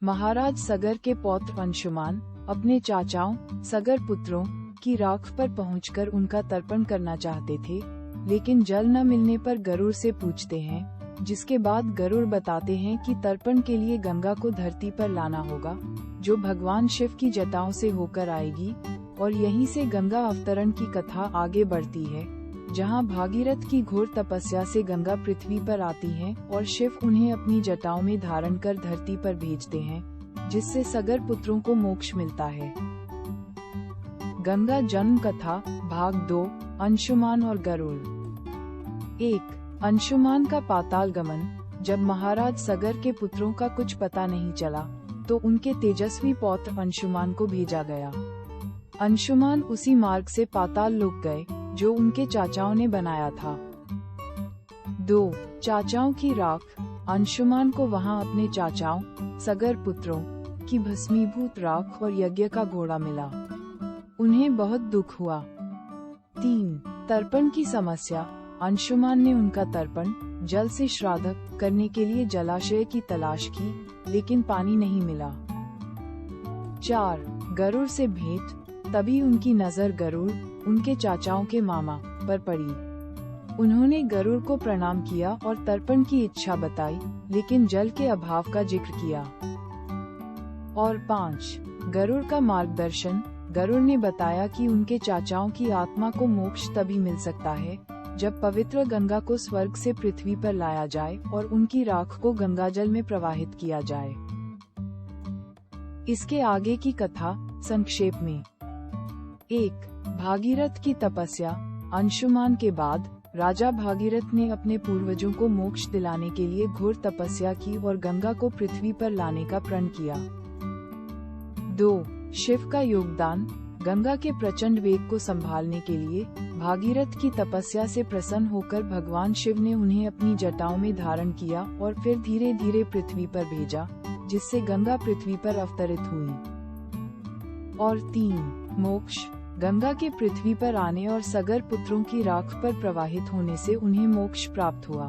महाराज सगर के पौत्र अंशुमान अपने चाचाओं सगर पुत्रों की राख पर पहुंचकर उनका तर्पण करना चाहते थे, लेकिन जल न मिलने पर गरुड़ से पूछते हैं, जिसके बाद गरुड़ बताते हैं कि तर्पण के लिए गंगा को धरती पर लाना होगा, जो भगवान शिव की जटाओं से होकर आएगी, और यहीं से गंगा अवतरण की कथा आगे बढ़ती है, जहां भागीरथ की घोर तपस्या से गंगा पृथ्वी पर आती हैं और शिव उन्हें अपनी जटाओं में धारण कर धरती पर भेजते हैं, जिससे सगर पुत्रों को मोक्ष मिलता है। गंगा जन्म कथा भाग 2 अंशुमान और गरुड़। 1 अंशुमान का पाताल गमन। जब महाराज सगर के पुत्रों का कुछ पता नहीं चला, तो उनके तेजस्वी पौत्र अंशुमान को भेजा गया। अंशुमान उसी मार्ग से पाताल लोक गए जो उनके चाचाओं ने बनाया था। 2 चाचाओं की राख। अंशुमान को वहां अपने चाचाओं सगर पुत्रों की भस्मीभूत राख और यज्ञ का घोड़ा मिला। उन्हें बहुत दुख हुआ। 3 तर्पण की समस्या। अंशुमान ने उनका तर्पण जल से श्राद्ध करने के लिए जलाशय की तलाश की, लेकिन पानी नहीं मिला। 4 गरुड़ से भेंट। तभी उनकी नजर गरुड़ उनके चाचाओं के मामा पर पड़ी। उन्होंने गरुड़ को प्रणाम किया और तर्पण की इच्छा बताई, लेकिन जल के अभाव का जिक्र किया। और 5 गरुड़ का मार्गदर्शन। गरुड़ ने बताया कि उनके चाचाओं की आत्मा को मोक्ष तभी मिल सकता है जब पवित्र गंगा को स्वर्ग से पृथ्वी पर लाया जाए और उनकी राख को गंगाजल में प्रवाहित किया जाए। इसके आगे की कथा संक्षेप में। 1 भागीरथ की तपस्या। अंशुमान के बाद राजा भागीरथ ने अपने पूर्वजों को मोक्ष दिलाने के लिए घोर तपस्या की और गंगा को पृथ्वी पर लाने का प्रण किया। 2 शिव का योगदान। गंगा के प्रचंड वेग को संभालने के लिए भागीरथ की तपस्या से प्रसन्न होकर भगवान शिव ने उन्हें अपनी जटाओं में धारण किया और फिर धीरे धीरे पृथ्वी पर भेजा, जिससे गंगा पृथ्वी पर अवतरित हुई। और 3 मोक्ष। गंगा के पृथ्वी पर आने और सगर पुत्रों की राख पर प्रवाहित होने से उन्हें मोक्ष प्राप्त हुआ।